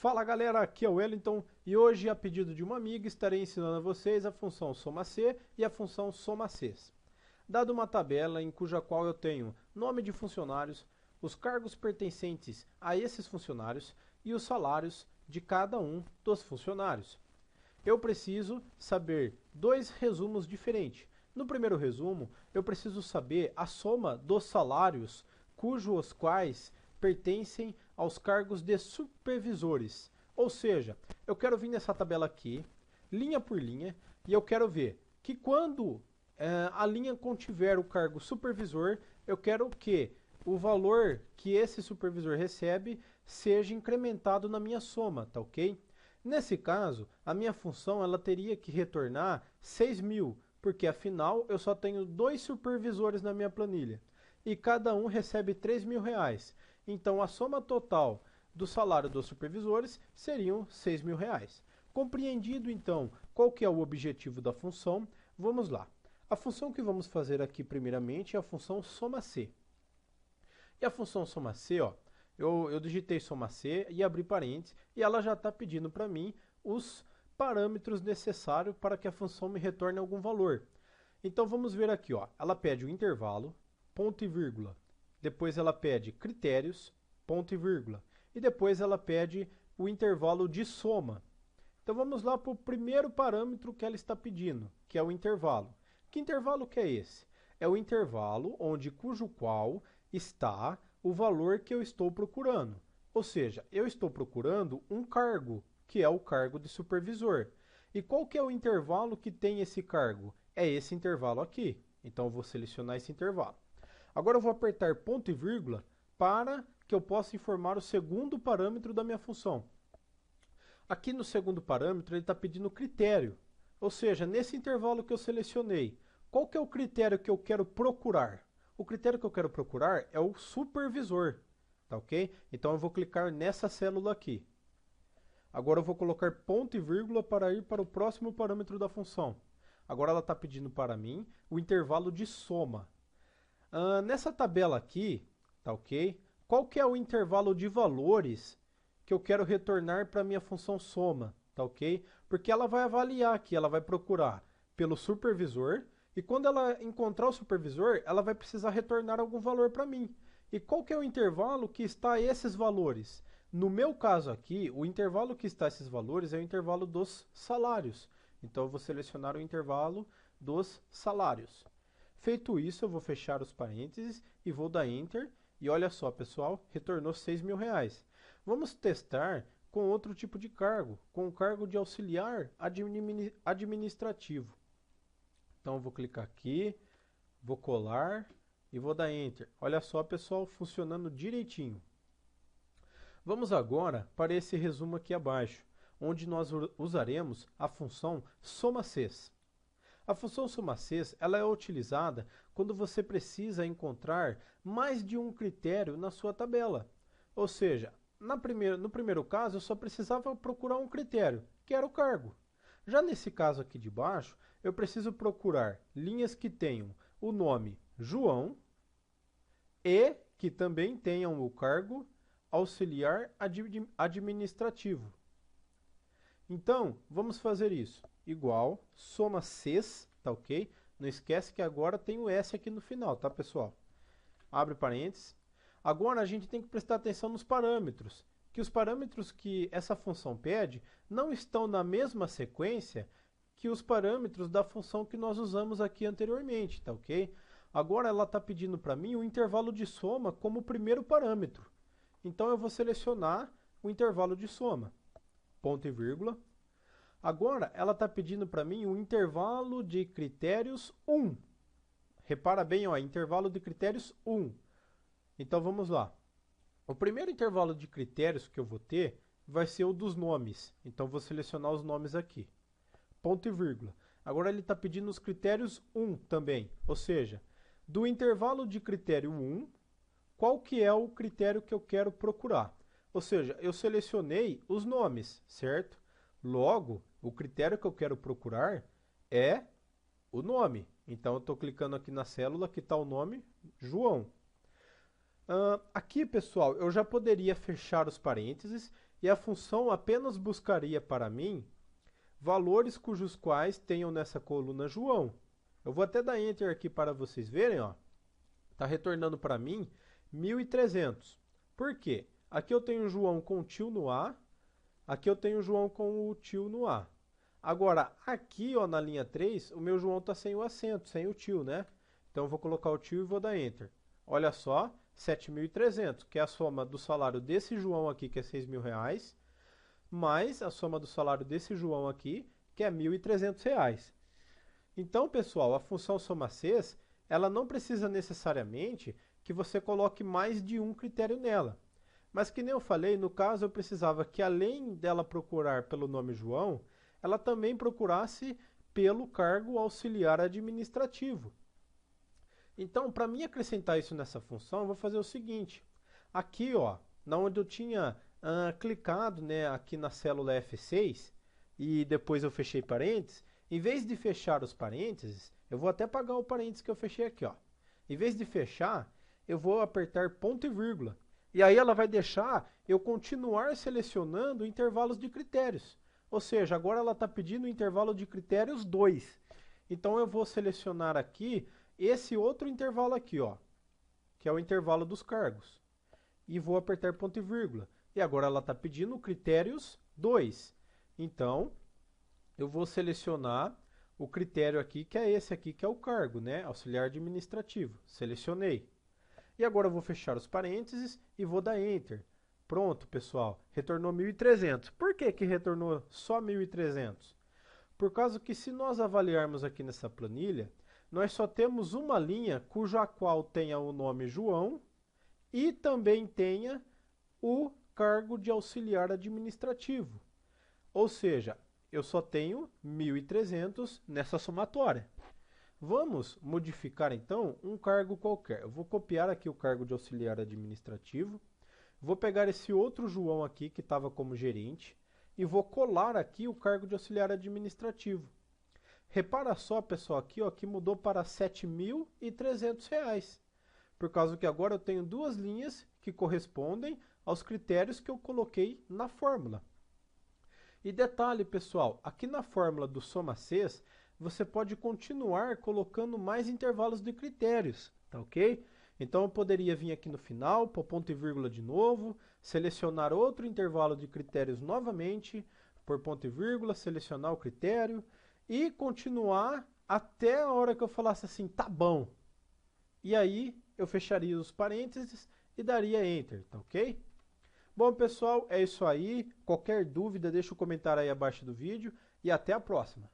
Fala galera, aqui é o Wellington e hoje, a pedido de uma amiga, estarei ensinando a vocês a função soma-c e a função soma-cs. Dado uma tabela em cuja qual eu tenho nome de funcionários, os cargos pertencentes a esses funcionários e os salários de cada um dos funcionários. Eu preciso saber dois resumos diferentes. No primeiro resumo, eu preciso saber a soma dos salários cujos quais pertencem aos cargos de supervisores. Ou seja, eu quero vir nessa tabela aqui, linha por linha, e eu quero ver que quando a linha contiver o cargo supervisor, eu quero que o valor que esse supervisor recebe seja incrementado na minha soma, tá ok? Nesse caso, a minha função ela teria que retornar 6.000, porque afinal eu só tenho dois supervisores na minha planilha e cada um recebe 3.000 reais. Então a soma total do salário dos supervisores seriam 6.000 reais. Compreendido então qual que é o objetivo da função, vamos lá. A função que vamos fazer aqui primeiramente é a função soma-c. E a função soma-c, ó, eu digitei soma-c e abri parênteses e ela já está pedindo para mim os parâmetros necessários para que a função me retorne algum valor. Então vamos ver aqui, ó, ela pede o intervalo, ponto e vírgula, depois ela pede critérios, ponto e vírgula, e depois ela pede o intervalo de soma. Então vamos lá para o primeiro parâmetro que ela está pedindo, que é o intervalo. Que intervalo que é esse? É o intervalo cujo qual está o valor que eu estou procurando. Ou seja, eu estou procurando um cargo, que é o cargo de supervisor. E qual que é o intervalo que tem esse cargo? É esse intervalo aqui. Então eu vou selecionar esse intervalo. Agora eu vou apertar ponto e vírgula para que eu possa informar o segundo parâmetro da minha função. Aqui no segundo parâmetro ele está pedindo critério. Ou seja, nesse intervalo que eu selecionei, qual que é o critério que eu quero procurar? O critério que eu quero procurar é o supervisor, tá ok? Então eu vou clicar nessa célula aqui. Agora eu vou colocar ponto e vírgula para ir para o próximo parâmetro da função. Agora ela está pedindo para mim o intervalo de soma. Nessa tabela aqui, tá ok? Qual que é o intervalo de valores que eu quero retornar para a minha função soma, tá ok? Porque ela vai avaliar aqui, ela vai procurar pelo supervisor, e quando ela encontrar o supervisor, ela vai precisar retornar algum valor para mim. E qual que é o intervalo que está esses valores? No meu caso aqui, o intervalo que está esses valores é o intervalo dos salários. Então eu vou selecionar o intervalo dos salários. Feito isso, eu vou fechar os parênteses e vou dar Enter. E olha só, pessoal, retornou 6.000 reais. Vamos testar com outro tipo de cargo, com o cargo de auxiliar administrativo. Então eu vou clicar aqui, vou colar e vou dar Enter. Olha só, pessoal, funcionando direitinho. Vamos agora para esse resumo aqui abaixo, onde nós usaremos a função soma-cs. A função soma-cs ela é utilizada quando você precisa encontrar mais de um critério na sua tabela. Ou seja, no primeiro caso eu só precisava procurar um critério, que era o cargo. Já nesse caso aqui de baixo, eu preciso procurar linhas que tenham o nome João e que também tenham o cargo auxiliar administrativo. Então, vamos fazer isso. Igual, soma-cs, tá ok? Não esquece que agora tem o S aqui no final, tá, pessoal? Abre parênteses. Agora a gente tem que prestar atenção nos parâmetros, que os parâmetros que essa função pede não estão na mesma sequência que os parâmetros da função que nós usamos aqui anteriormente, tá ok? Agora ela está pedindo para mim o intervalo de soma como primeiro parâmetro. Então eu vou selecionar o intervalo de soma, ponto e vírgula. Agora ela está pedindo para mim o intervalo de critérios 1. Repara bem, ó, intervalo de critérios 1. Então vamos lá. O primeiro intervalo de critérios que eu vou ter vai ser o dos nomes. Então vou selecionar os nomes aqui. Ponto e vírgula. Agora ele está pedindo os critérios 1 também. Ou seja, do intervalo de critério 1, qual que é o critério que eu quero procurar? Ou seja, eu selecionei os nomes, certo? Logo, o critério que eu quero procurar é o nome. Então eu estou clicando aqui na célula que está o nome João. Aqui, pessoal, eu já poderia fechar os parênteses e a função apenas buscaria para mim valores cujos quais tenham nessa coluna João. Eu vou até dar Enter aqui para vocês verem, ó. Está retornando para mim 1.300. Por quê? Aqui eu tenho João com o tio no A, aqui eu tenho João com o tio no A. Agora, aqui ó, na linha 3, o meu João está sem o acento, sem o tio, né? Então eu vou colocar o tio e vou dar Enter. Olha só, 7.300, que é a soma do salário desse João aqui, que é R$6.000, mais a soma do salário desse João aqui, que é R$1.300. Então, pessoal, a função SomaCs, ela não precisa necessariamente que você coloque mais de um critério nela. Mas que nem eu falei, no caso eu precisava que além dela procurar pelo nome João, ela também procurasse pelo cargo auxiliar administrativo. Então, para mim acrescentar isso nessa função, eu vou fazer o seguinte. Aqui, ó, na onde eu tinha clicado, né, aqui na célula F6, e depois eu fechei parênteses, em vez de fechar os parênteses, eu vou até apagar o parênteses que eu fechei aqui, ó. Em vez de fechar, eu vou apertar ponto e vírgula. E aí ela vai deixar eu continuar selecionando intervalos de critérios. Ou seja, agora ela está pedindo o intervalo de critérios 2. Então eu vou selecionar aqui esse outro intervalo aqui, ó, que é o intervalo dos cargos. E vou apertar ponto e vírgula. E agora ela está pedindo critérios 2. Então, eu vou selecionar o critério aqui, que é esse aqui, que é o cargo, né? Auxiliar administrativo. Selecionei. E agora eu vou fechar os parênteses e vou dar Enter. Pronto, pessoal. Retornou 1.300. Por que que retornou só 1.300? Por causa que se nós avaliarmos aqui nessa planilha, nós só temos uma linha cuja qual tenha o nome João e também tenha o cargo de auxiliar administrativo. Ou seja, eu só tenho 1.300 nessa somatória. Vamos modificar então um cargo qualquer. Eu vou copiar aqui o cargo de auxiliar administrativo. Vou pegar esse outro João aqui que estava como gerente e vou colar aqui o cargo de auxiliar administrativo. Repara só, pessoal, aqui ó, que mudou para R$ 7.300. Por causa que agora eu tenho duas linhas que correspondem aos critérios que eu coloquei na fórmula. E detalhe, pessoal, aqui na fórmula do SomaCs, você pode continuar colocando mais intervalos de critérios, tá ok? Então eu poderia vir aqui no final, pôr ponto e vírgula de novo, selecionar outro intervalo de critérios novamente, pôr ponto e vírgula, selecionar o critério e continuar até a hora que eu falasse assim, tá bom. E aí eu fecharia os parênteses e daria Enter, tá ok? Bom, pessoal, é isso aí. Qualquer dúvida, deixa um comentário aí abaixo do vídeo e até a próxima.